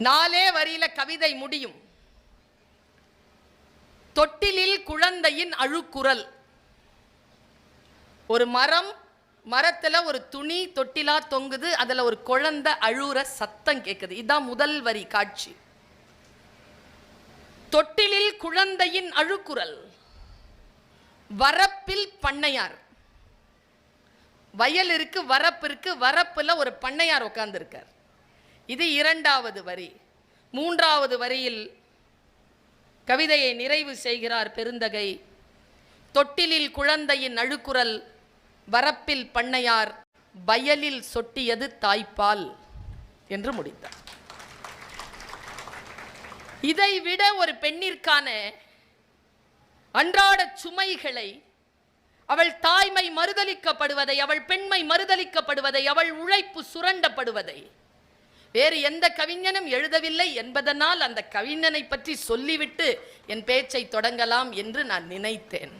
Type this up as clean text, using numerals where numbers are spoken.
4 வரியில கவிதை முடியும். தொட்டிலில் குழந்தையின் அழுக்குரல். ஒரு மரத்துல ஒரு துணி தொட்டிலா தொங்குது, அதுல ஒரு குழந்தை அழுற சத்தம் கேட்குது. இதுதான் முதல் வரி காட்சி. தொட்டிலில் குழந்தையின் அழுக்குரல், வரப்பில் பண்ணையார். வயல் இருக்கு, வரப்பு இருக்கு, வரப்புல ஒரு பண்ணையார் உட்கார்ந்து இருக்கார். இது 2வது வரி. 3வது வரியில் கவிதையை நிறைவு செய்கிறார் பெருந்தகை. தொட்டிலில் குழந்தையின் அழுக்குரல், வரப்பில் பண்ணையார், வயலில் சொட்டியது தாய்ப்பால் என்று முடித்தார். இதை விட ஒரு பெண்ணிற்கான அன்றாட சுமைகளை, அவள் தாய்மை மறுதலிக்கப்படுவதை, அவள் பெண்மை மறுதலிக்கப்படுவதை, அவள் உழைப்பு சுரண்டப்படுவதை வேறு எந்த கவிஞனும் எழுதவில்லை என்பதனால் அந்த கவிஞனை பற்றி சொல்லிவிட்டு என் பேச்சை தொடங்கலாம் என்று நான் நினைத்தேன்.